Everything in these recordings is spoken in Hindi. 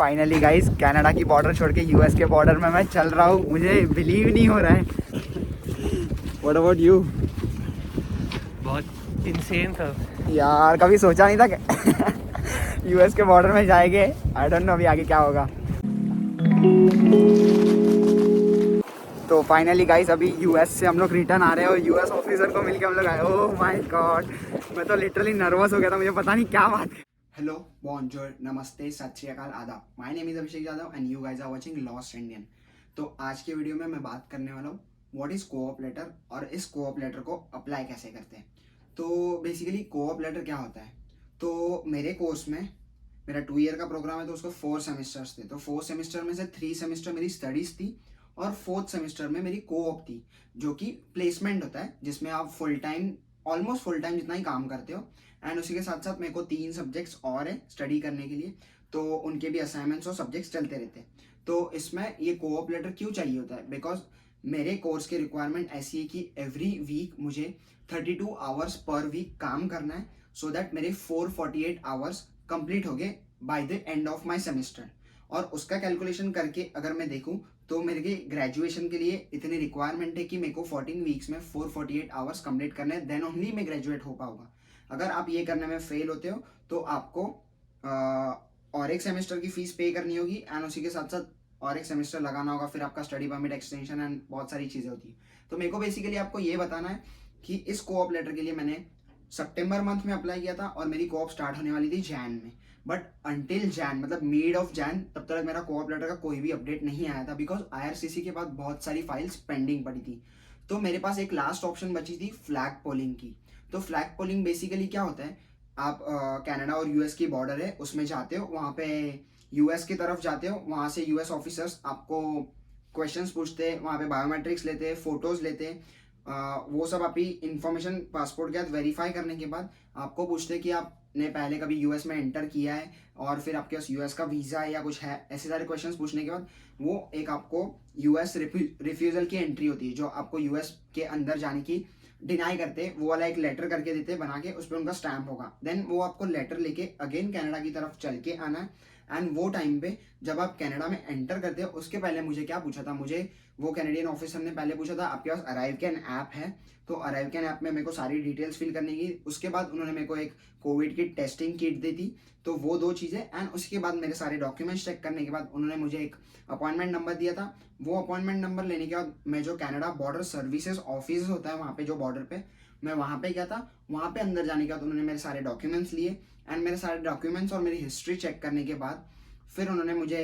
फाइनली गाइस कनाडा की बॉर्डर छोड़ के यूएस के बॉर्डर में मैं चल रहा हूँ। मुझे बिलीव नहीं हो रहा है। What about you? बहुत इंसेन था यार, कभी सोचा नहीं था कि यूएस के बॉर्डर में जाएंगे। आई डोंट नो अभी आगे क्या होगा। तो फाइनली गाइस अभी यूएस से हम लोग रिटर्न आ रहे हैं और यूएस ऑफिसर को मिलके हम लोग आए। ओह माय गॉड, मैं तो लिटरली नर्वस हो गया था। मुझे पता नहीं क्या बात है। हेलो, बॉन्जोर, नमस्ते, सत श्री अकाल, आदाब। My name is Abhishek Yadav and you guys are watching Lost Indian. तो आज के वीडियो में मैं बात करने वाला हूँ व्हाट इज कोऑप लेटर और इस कोऑप लेटर को अप्लाई कैसे करते हैं। तो बेसिकली कोऑप लेटर क्या होता है? तो मेरे कोर्स में मेरा 2 ईयर का प्रोग्राम है, तो उसको 4 सेमेस्टर्स थे। तो 4 सेमेस्टर में से 3 सेमेस्टर मेरी स्टडीज थी और 4th सेमेस्टर में मेरी कोऑप थी, जो कि प्लेसमेंट होता है, जिसमें आप full time, almost full time जितना ही काम करते हो। एंड उसी के साथ साथ मेरे को 3 सब्जेक्ट्स और है स्टडी करने के लिए, तो उनके भी असाइनमेंट्स और सब्जेक्ट्स चलते रहते हैं। तो इसमें ये कोऑप लेटर क्यों चाहिए होता है? बिकॉज मेरे कोर्स की रिक्वायरमेंट ऐसी है कि एवरी वीक मुझे 32 आवर्स पर वीक काम करना है, सो दैट मेरे 448 आवर्स कंप्लीट हो गए by the end of my semester. और उसका कैलकुलेशन करके अगर मैं देखूं तो मेरे के ग्रेजुएशन के लिए इतनी रिक्वायरमेंट है कि मेरे को 14 वीक्स में 448 आवर्स कंप्लीट करने हैं, देन ओनली मैं ग्रेजुएट हो पाऊंगा। अगर आप ये करने में फेल होते हो तो आपको और एक सेमेस्टर की फीस पे करनी होगी एंड उसी के साथ साथ और एक सेमेस्टर लगाना होगा, फिर आपका स्टडी परमिट एक्सटेंशन एंड बहुत सारी चीज़ें होती है। तो मेरे को बेसिकली आपको ये बताना है कि इस कोऑप लेटर के लिए मैंने सितंबर मंथ में अप्लाई किया था और मेरी कोऑप स्टार्ट होने वाली थी जैन में। बट अंटिल जैन, मतलब मिड ऑफ जैन, तब तक मेरा कोऑप लेटर का कोई भी अपडेट नहीं आया था, बिकॉज आईआरसीसी के बाद बहुत सारी फाइल्स पेंडिंग पड़ी थी। तो मेरे पास एक लास्ट ऑप्शन बची थी फ्लैग पोलिंग की। तो फ्लैग पोलिंग बेसिकली क्या होता है, आप कनाडा और यूएस की बॉर्डर है, उसमें जाते हो, वहाँ पे यूएस की तरफ जाते हो, वहाँ से यूएस ऑफिसर्स आपको क्वेश्चंस पूछते हैं, वहाँ पे बायोमेट्रिक्स लेते हैं, फोटोज लेते हैं, वो सब आपकी इन्फॉर्मेशन पासपोर्ट के साथ वेरीफाई करने के बाद आपको पूछते हैं कि आपने पहले कभी यूएस में एंटर किया है और फिर आपके पास यूएस का वीज़ा है या कुछ है। ऐसे सारे क्वेश्चंस पूछने के बाद वो एक आपको यूएस रिफ्यूज़ल की एंट्री होती है, जो आपको यूएस के अंदर जाने की डिनाई करते हैं। वो वाला एक लेटर करके देते हैं बना के, उस पर उनका स्टैम्प होगा। देन वो आपको लेटर लेके अगेन कनाडा की तरफ चल के आना है। एंड वो टाइम पे जब आप कनाडा में एंटर करते हो, उसके पहले मुझे क्या पूछा था, मुझे वो कैनेडियन ऑफिसर ने पहले पूछा था आपके पास अराइव कैन ऐप है? तो अराइव कैन ऐप में मेरे को सारी डिटेल्स फिल करने की। उसके बाद उन्होंने मेरे को एक कोविड की टेस्टिंग किट दी थी, तो वो 2 चीज़ें। एंड उसके बाद मेरे सारे डॉक्यूमेंट्स चेक करने के बाद उन्होंने मुझे एक अपॉइंटमेंट नंबर दिया था। वो अपॉइंटमेंट नंबर लेने के बाद मैं जो कनाडा बॉर्डर सर्विसेज ऑफिस होता है वहाँ पे, जो बॉर्डर पे, मैं वहाँ पे गया था। वहाँ पे अंदर जाने के बाद उन्होंने मेरे सारे डॉक्यूमेंट्स लिए एंड मेरे सारे डॉक्यूमेंट्स और मेरी हिस्ट्री चेक करने के बाद फिर उन्होंने मुझे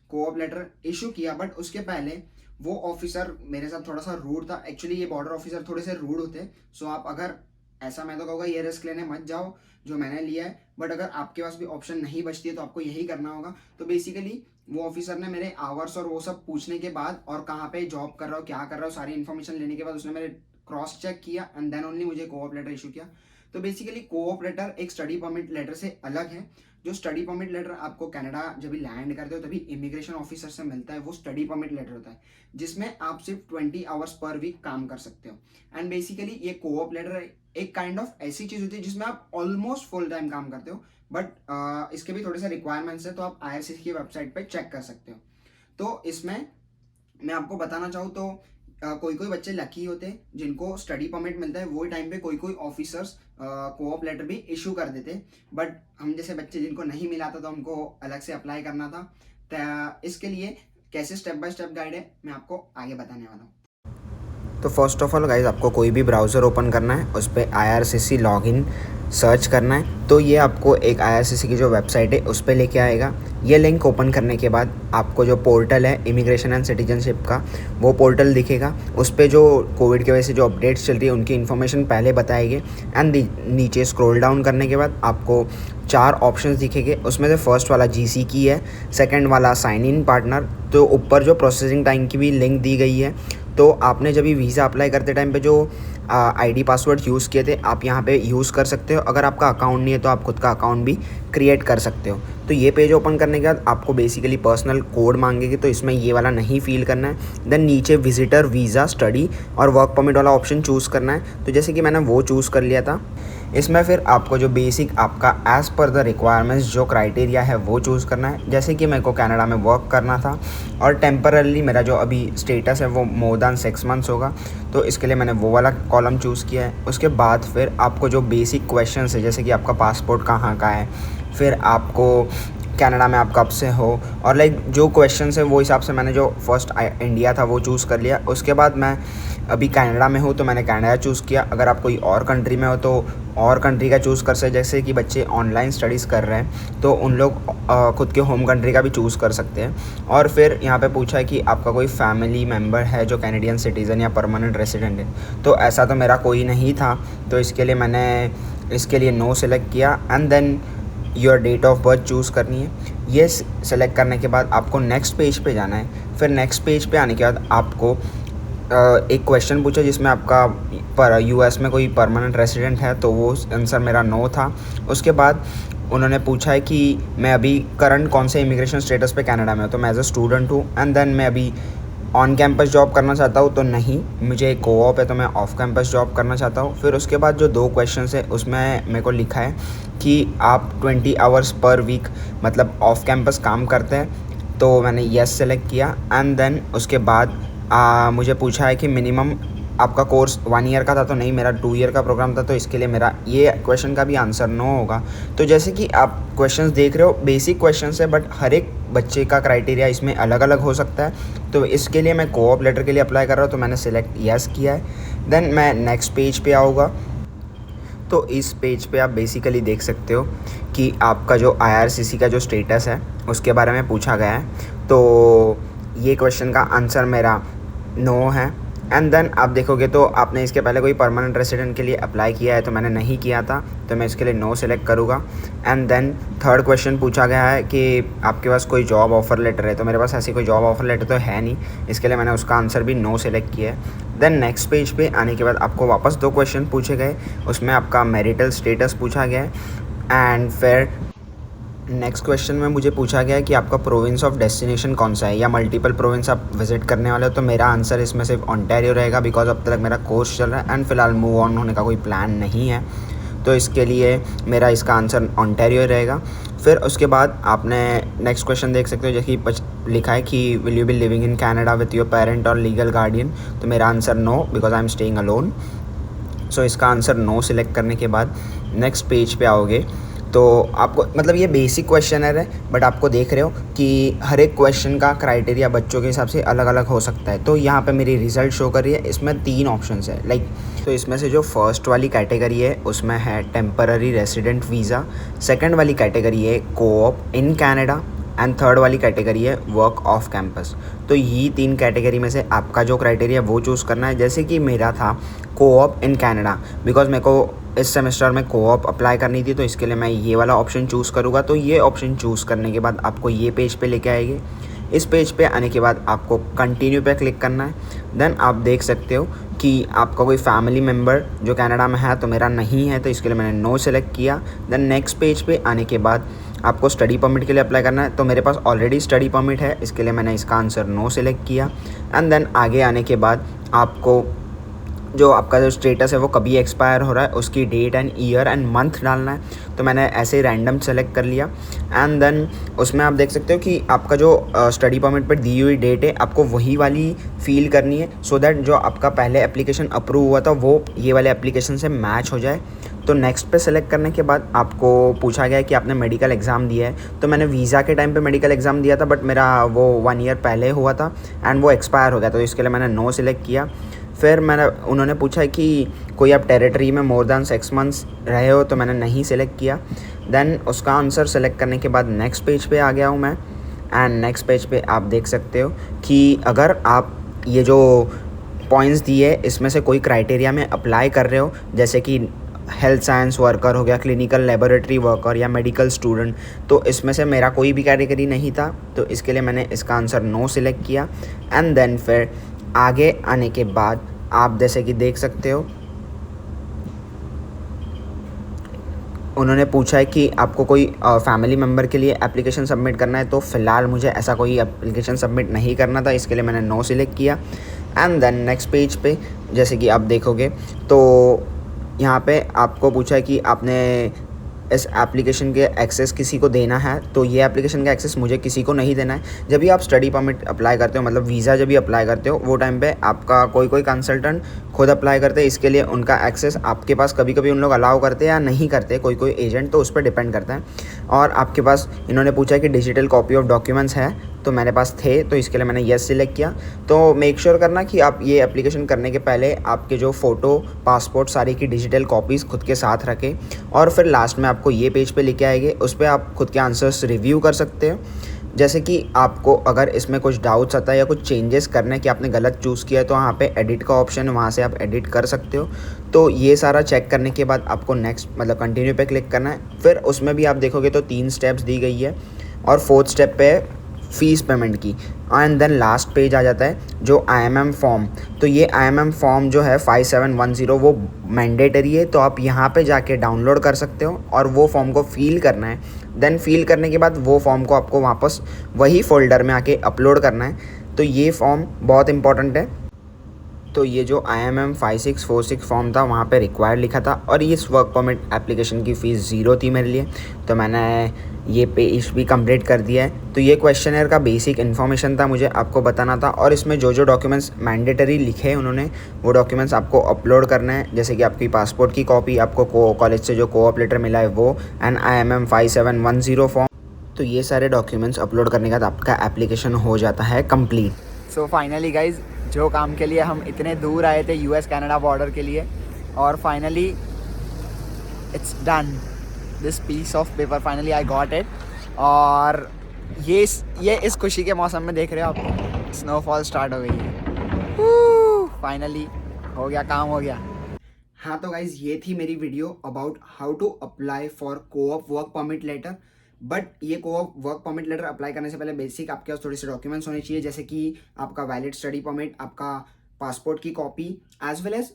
कोऑप लेटर इशू किया। बट उसके पहले वो ऑफिसर मेरे साथ थोड़ा सा रूड था। एक्चुअली ये बॉर्डर ऑफिसर थोड़े से रूड होते हैं, सो आप अगर ऐसा, मैं तो कहूँगा ये रिस्क लेने मत जाओ जो मैंने लिया है। बट अगर आपके पास भी ऑप्शन नहीं बचती है तो आपको यही करना होगा। तो बेसिकली वो ऑफिसर ने मेरे आवर्स और वो सब पूछने के बाद और कहाँ पे जॉब कर रहा हो, क्या कर रहा हो, सारी इन्फॉर्मेशन लेने के बाद उसने मेरे क्रॉस चेक किया एंड देन ओनली मुझे कोऑप लेटर इशू किया। तो बेसिकली कोऑप लेटर एक स्टडी परमिट लेटर से अलग है। जो स्टडी परमिट लेटर आपको कनाडा जब भी लैंड करते हो तभी इमिग्रेशन ऑफिसर से मिलता है, वो स्टडी परमिट लेटर होता है, जिसमें आप सिर्फ 20 आवर्स पर वीक काम कर सकते हो। एंड बेसिकली ये कोऑप लेटर एक काइंड ऑफ ऐसी चीज होती है जिसमें आप ऑलमोस्ट फुल टाइम काम करते हो। बट इसके भी थोड़े से रिक्वायरमेंट्स है, तो आप आईआरसीसी की वेबसाइट पर चेक कर सकते हो। तो इसमें मैं आपको बताना चाहूँ तो कोई कोई बच्चे लकी होते हैं जिनको स्टडी परमिट मिलता है, वो टाइम पे कोई कोई ऑफिसर्स कोऑप लेटर भी इशू कर देते। बट हम जैसे बच्चे जिनको नहीं मिला था तो हमको अलग से अप्लाई करना था। तो इसके लिए कैसे स्टेप बाय स्टेप गाइड है मैं आपको आगे बताने वाला हूँ। तो फर्स्ट ऑफ ऑल गाइज, आपको कोई भी ब्राउज़र ओपन करना है, उस पर IRCC लॉगिन सर्च करना है। तो ये आपको एक IRCC की जो वेबसाइट है उस पर लेके आएगा। ये लिंक ओपन करने के बाद आपको जो पोर्टल है इमिग्रेशन एंड सिटीजनशिप का, वो पोर्टल दिखेगा। उस पर जो कोविड की वजह से जो अपडेट्स चल रही है उनकी इन्फॉर्मेशन पहले बताएगी। एंड नीचे स्क्रॉल डाउन करने के बाद आपको 4 ऑप्शंस दिखेंगे। उसमें से फर्स्ट वाला GC की है, सेकंड वाला साइन इन पार्टनर, तो ऊपर जो प्रोसेसिंग टाइम की भी लिंक दी गई है। तो आपने जब भी वीज़ा अप्लाई करते टाइम पे जो ID पासवर्ड यूज़ किए थे आप यहाँ पे यूज़ कर सकते हो। अगर आपका अकाउंट नहीं है तो आप खुद का अकाउंट भी क्रिएट कर सकते हो। तो ये पेज ओपन करने के बाद आपको बेसिकली पर्सनल कोड मांगेगी, तो इसमें ये वाला नहीं फिल करना है। देन नीचे विजिटर वीज़ा, स्टडी और वर्क परमिट वाला ऑप्शन चूज़ करना है। तो जैसे कि मैंने वो चूज़ कर लिया था। इसमें फिर आपको जो बेसिक आपका एज़ पर द रिक्वायरमेंट्स जो क्राइटेरिया है वो चूज़ करना है। जैसे कि मेरे को कनाडा में वर्क करना था और टेम्परली मेरा जो अभी स्टेटस है वो मोर दैन 6 मंथ्स होगा, तो इसके लिए मैंने वो वाला कॉलम चूज़ किया है। उसके बाद फिर आपको जो बेसिक क्वेश्चन है, जैसे कि आपका पासपोर्ट कहाँ का है, फिर आपको कनाडा में आप कब से हो, और लाइक जो क्वेश्चंस है वो हिसाब से मैंने जो फर्स्ट इंडिया था वो चूज़ कर लिया। उसके बाद मैं अभी कनाडा में हूँ तो मैंने कनाडा चूज़ किया। अगर आप कोई और कंट्री में हो तो और कंट्री का चूज़ कर सकते, जैसे कि बच्चे ऑनलाइन स्टडीज़ कर रहे हैं तो उन लोग खुद के होम कंट्री का भी चूज़ कर सकते हैं। और फिर यहाँ पे पूछा है कि आपका कोई फैमिली मेम्बर है जो कैनेडियन सिटीज़न या परमानेंट रेसिडेंट है, तो ऐसा तो मेरा कोई नहीं था, तो इसके लिए मैंने इसके लिए नो सेलेक्ट किया। And then your date of birth choose करनी है। ये सेलेक्ट करने के बाद आपको नेक्स्ट पेज पे जाना है। फिर नेक्स्ट पेज पे आने के बाद आपको एक क्वेश्चन पूछा जिसमें आपका पर यूएस में कोई परमानेंट रेसिडेंट है, तो वो आंसर मेरा नो था। उसके बाद उन्होंने पूछा है कि मैं अभी करंट कौन से इमिग्रेशन स्टेटस पे कनाडा में हूँ, तो मैं एज अ स्टूडेंट हूँ। एंड देन मैं अभी ऑन कैंपस जॉब करना चाहता हूँ, तो नहीं, मुझे एक कोऑप है तो मैं ऑफ कैंपस जॉब करना चाहता हूँ। फिर उसके बाद जो 2 क्वेश्चंस है उसमें मेरे को लिखा है कि आप 20 आवर्स पर वीक मतलब ऑफ कैंपस काम करते हैं, तो मैंने येस सेलेक्ट किया। एंड देन उसके बाद मुझे पूछा है कि मिनिमम आपका कोर्स 1 ईयर का था, तो नहीं, मेरा 2 ईयर का प्रोग्राम था, तो इसके लिए मेरा ये क्वेश्चन का भी आंसर नो होगा। तो जैसे कि आप क्वेश्चंस देख रहे हो, बेसिक क्वेश्चंस है, बट हर एक बच्चे का क्राइटेरिया इसमें अलग अलग हो सकता है। तो इसके लिए मैं कोऑप लेटर के लिए अप्लाई कर रहा हूँ, तो मैंने सेलेक्ट यस किया है। देन मैं नेक्स्ट पेज पे आऊँगा, तो इस पेज पे आप बेसिकली देख सकते हो कि आपका जो IRCC का जो स्टेटस है उसके बारे में पूछा गया है। तो ये क्वेश्चन का आंसर मेरा नो है। एंड देन आप देखोगे तो आपने इसके पहले कोई परमानेंट रेसिडेंट के लिए अप्लाई किया है, तो मैंने नहीं किया था, तो मैं इसके लिए नो सेलेक्ट करूँगा। एंड देन थर्ड क्वेश्चन पूछा गया है कि आपके पास कोई जॉब ऑफ़र लेटर है, तो मेरे पास ऐसी कोई जॉब ऑफ़र लेटर तो है नहीं, इसके लिए मैंने उसका आंसर भी नो सेलेक्ट किया है। देन नेक्स्ट पेज पे आने के बाद आपको वापस 2 क्वेश्चन पूछे गए, उसमें आपका मैरिटल स्टेटस पूछा गया है। एंड फिर नेक्स्ट क्वेश्चन में मुझे पूछा गया है कि आपका प्रोविंस ऑफ डेस्टिनेशन कौन सा है, या मल्टीपल प्रोविंस आप विजिट करने वाले हो, तो मेरा आंसर इसमें सिर्फ ओंटारियो रहेगा, बिकॉज अब तक मेरा कोर्स चल रहा है एंड फिलहाल मूव ऑन होने का कोई प्लान नहीं है, तो इसके लिए मेरा इसका आंसर ओंटारियो रहेगा। फिर उसके बाद आपने नेक्स्ट क्वेश्चन देख सकते हो, जैसे कि लिखा है कि will you be living in Canada with your parent और लीगल गार्डियन, तो मेरा answer no, because I am staying alone. So इसका आंसर नो सिलेक्ट करने के बाद नेक्स्ट पेज पे आओगे तो आपको मतलब ये बेसिक क्वेश्चनर है, बट आपको देख रहे हो कि हर एक क्वेश्चन का क्राइटेरिया बच्चों के हिसाब से अलग अलग हो सकता है। तो यहाँ पे मेरी रिज़ल्ट शो कर रही है, इसमें 3 ऑप्शंस है लाइक, तो इसमें से जो फर्स्ट वाली कैटेगरी है उसमें है टेम्पररी रेसिडेंट वीज़ा, सेकंड वाली कैटेगरी है coop in Canada and third वाली कैटेगरी है वर्क ऑफ कैंपस। तो ये 3 कैटेगरी में से आपका जो क्राइटेरिया वो चूज़ करना है। जैसे कि मेरा था कोऑप इन कनाडा, बिकॉज मेरे को इस सेमेस्टर में कोऑप अप्लाई करनी थी, तो इसके लिए मैं ये वाला ऑप्शन चूज़ करूँगा। तो ये ऑप्शन चूज़ करने के बाद आपको ये पेज पे लेके आएगी। इस पेज पे आने के बाद आपको कंटिन्यू पे क्लिक करना है। देन आप देख सकते हो कि आपका कोई फैमिली मेम्बर जो कनाडा में है, तो मेरा नहीं है, तो इसके लिए मैंने नो सेलेक्ट किया। देन नेक्स्ट पेज पे आने के बाद आपको स्टडी परमिट के लिए अप्लाई करना है, तो मेरे पास ऑलरेडी स्टडी परमिट है, इसके लिए मैंने इसका आंसर नो सेलेक्ट किया। एंड देन आगे आने के बाद आपको जो आपका जो स्टेटस है वो कभी एक्सपायर हो रहा है उसकी date and year and month डालना है, तो मैंने ऐसे ही रैंडम सेलेक्ट कर लिया। एंड देन उसमें आप देख सकते हो कि आपका जो स्टडी परमिट पर दी हुई डेट है आपको वही वाली फ़िल करनी है, सो दैट जो आपका पहले एप्लीकेशन अप्रूव हुआ था वो ये वाले एप्लीकेशन से मैच हो जाए। तो नेक्स्ट पे सेलेक्ट करने के बाद आपको पूछा गया है कि आपने मेडिकल एग्ज़ाम दिया है, तो मैंने वीज़ा के टाइम पे मेडिकल एग्ज़ाम दिया था, बट मेरा वो 1 ईयर पहले हुआ था एंड वो एक्सपायर हो गया, तो इसके लिए मैंने नो सेलेक्ट किया। फिर उन्होंने पूछा है कि कोई आप टेरिटरी में मोर दैन 6 मंथ्स रहे हो, तो मैंने नहीं सेलेक्ट किया। देन उसका आंसर सेलेक्ट करने के बाद नेक्स्ट पेज पे आ गया हूँ मैं। एंड नेक्स्ट पेज पे आप देख सकते हो कि अगर आप ये जो पॉइंट्स दिए इसमें से कोई क्राइटेरिया में अप्लाई कर रहे हो, जैसे कि हेल्थ साइंस वर्कर हो गया, क्लिनिकल लेबोरेटरी वर्कर या मेडिकल स्टूडेंट, तो इसमें से मेरा कोई भी कैटेगरी नहीं था, तो इसके लिए मैंने इसका आंसर नो सिलेक्ट किया। एंड देन फिर आगे आने के बाद आप जैसे कि देख सकते हो उन्होंने पूछा है कि आपको कोई फैमिली मेम्बर के लिए एप्लीकेशन सबमिट करना है, तो फ़िलहाल मुझे ऐसा कोई एप्लीकेशन सबमिट नहीं करना था, इसके लिए मैंने नो सिलेक्ट किया। एंड देन नेक्स्ट पेज पे जैसे कि आप देखोगे तो यहाँ पे आपको पूछा है कि आपने इस एप्लीकेशन के एक्सेस किसी को देना है, तो ये एप्लीकेशन का एक्सेस मुझे किसी को नहीं देना है। जब भी आप स्टडी परमिट अप्लाई करते हो, मतलब वीज़ा जब भी अप्लाई करते हो, वो टाइम पे आपका कोई कंसल्टेंट खुद अप्लाई करते हैं, इसके लिए उनका एक्सेस आपके पास कभी कभी उन लोग अलाउ करते हैं या नहीं करते, कोई एजेंट, तो उस पर डिपेंड करता है। और आपके पास इन्होंने पूछा है कि डिजिटल कॉपी ऑफ डॉक्यूमेंट्स है, तो मेरे पास थे, तो इसके लिए मैंने येस सिलेक्ट किया। तो मेक श्योर करना कि आप ये एप्लीकेशन करने के पहले आपके जो फ़ोटो, पासपोर्ट, सारी की डिजिटल कॉपीज़ खुद के साथ रखें। और फिर लास्ट में आपको ये पेज पे लेके आएंगे, उस पर आप खुद के आंसर्स रिव्यू कर सकते हो। जैसे कि आपको अगर इसमें कुछ डाउट्स आता है या कुछ चेंजेस करना है कि आपने गलत चूज़ किया है, तो वहाँ पे एडिट का ऑप्शन है, वहाँ से आप एडिट कर सकते हो। तो ये सारा चेक करने के बाद आपको नेक्स्ट मतलब कंटिन्यू पे क्लिक करना है। फिर उसमें भी आप देखोगे तो 3 स्टेप्स दी गई है, और 4th स्टेप पे फ़ीस पेमेंट की। एंड देन लास्ट पेज आ जाता है जो IMM फॉर्म। तो ये IMM फॉर्म जो है 5710 वो मैंडेटरी है, तो आप यहाँ पे जाके डाउनलोड कर सकते हो और वो फॉर्म को फ़िल करना है। देन फिल करने के बाद वो फॉर्म को आपको वापस वही फ़ोल्डर में आके अपलोड करना है। तो ये फॉर्म बहुत इंपॉर्टेंट है। तो ये जो IMM 5646 फॉर्म था वहाँ पे रिक्वायर्ड लिखा था, और इस वर्क परमिट एप्लीकेशन की फ़ीस 0 थी मेरे लिए, तो मैंने ये पेज भी कंप्लीट कर दिया है। तो ये क्वेश्चनर का बेसिक इन्फॉर्मेशन था, मुझे आपको बताना था। और इसमें जो डॉक्यूमेंट्स मैंडेटरी लिखे हैं उन्होंने, वो डॉक्यूमेंट्स आपको अपलोड करना है, जैसे कि आपकी पासपोर्ट की कॉपी, आपको कॉलेज से जो कोऑप लेटर मिला है वो, एंड IMM 5710 फॉर्म। तो ये सारे डॉक्यूमेंट्स अपलोड करने के बाद आपका एप्लीकेशन हो जाता है कंप्लीट। सो फाइनली गाइज, जो काम के लिए हम इतने दूर आए थे US कनाडा बॉर्डर के लिए, और finally it's done, this piece of paper finally I got it. और ये इस खुशी के मौसम में देख रहे हो आप, स्नोफॉल स्टार्ट हो गई है। फाइनली हो गया, काम हो गया। हाँ तो गाइज, ये थी मेरी video about how to apply for co-op work permit letter. But ये co-op work permit letter apply करने से पहले बेसिक आपके पास थोड़े से डॉक्यूमेंट्स होने चाहिए, जैसे कि आपका वैलिड स्टडी परमिट, आपका पासपोर्ट की कॉपी, एज वेल एज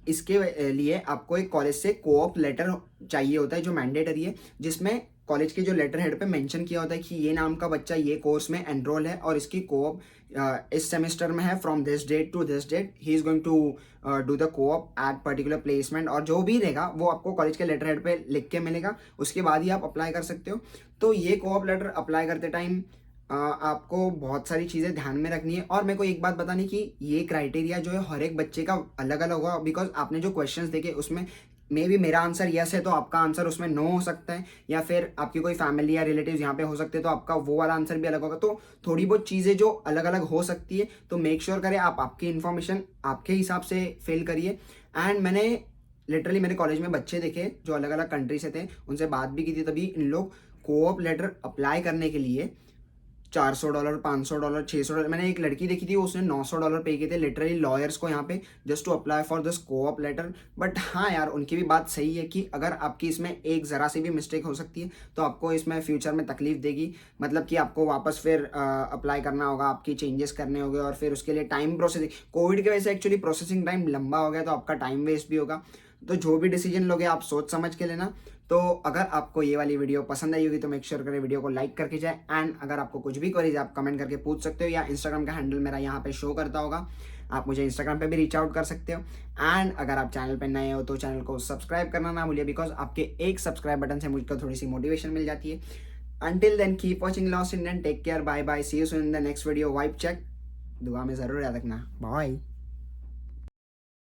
इसके लिए आपको एक कॉलेज से कोऑप लेटर चाहिए होता है जो मैंडेटरी है, जिसमें कॉलेज के जो लेटर हेड पे मेंशन किया होता है कि ये नाम का बच्चा ये कोर्स में एनरोल है और इसकी कोऑप इस सेमेस्टर में है, from this date to this date he is going to do the coop at particular placement, और जो भी रहेगा वो आपको कॉलेज के लेटर हेड पे लिख के मिलेगा, उसके बाद ही आप अप्लाई कर सकते हो। तो ये कोऑप लेटर अप्लाई करते टाइम आपको बहुत सारी चीज़ें ध्यान में रखनी है। और मेरे को एक बात बतानी कि ये क्राइटेरिया जो है हर एक बच्चे का अलग अलग होगा, बिकॉज आपने जो क्वेश्चंस देखे उसमें मे बी मेरा आंसर यस है तो आपका आंसर उसमें नो हो सकता है, या फिर आपकी कोई फैमिली या रिलेटिव्स यहाँ पे हो सकते हैं तो आपका वो वाला आंसर भी अलग होगा। तो थोड़ी बहुत चीज़ें जो अलग अलग हो सकती है, तो मेक श्योर करें आप आपकी इन्फॉर्मेशन आपके हिसाब से फिल करिए। एंड मैंने लिटरली मेरे कॉलेज में बच्चे देखे जो अलग अलग कंट्री से थे, उनसे बात भी की थी, तभी इन लोग कोऑप लेटर अप्लाई करने के लिए $400, $500, $600, मैंने एक लड़की देखी थी उसने $900 पे किए थे लिटरली लॉयर्स को यहाँ पे just to apply for this coop letter. But हाँ यार, उनकी भी बात सही है कि अगर आपकी इसमें एक ज़रा सी भी मिस्टेक हो सकती है तो आपको इसमें फ्यूचर में तकलीफ देगी, मतलब कि आपको वापस फिर अप्लाई करना होगा, आपकी चेंजेस करने होंगे, और फिर उसके लिए टाइम प्रोसेसिंग, कोविड की वजह से एक्चुअली प्रोसेसिंग टाइम लंबा हो गया तो आपका टाइम वेस्ट भी होगा। तो जो भी डिसीजन लोगे आप सोच समझ के लेना। तो अगर आपको ये वाली वीडियो पसंद आई होगी तो मेक श्योर करें वीडियो को लाइक करके जाए। एंड अगर आपको कुछ भी क्वेरीज आप कमेंट करके पूछ सकते हो, या इंस्टाग्राम का हैंडल मेरा यहाँ पे शो करता होगा, आप मुझे इंस्टाग्राम पे भी रीच आउट कर सकते हो। एंड अगर आप चैनल पे नए हो तो चैनल को सब्सक्राइब करना ना भूलिए, बिकॉज आपके एक सब्सक्राइब बटन से मुझको थोड़ी सी मोटिवेशन मिल जाती है। Until then keep watching Lost Indian, take care, bye bye, see you soon in the next video, vibe check, दुआ में ज़रूर याद रखना, बाय।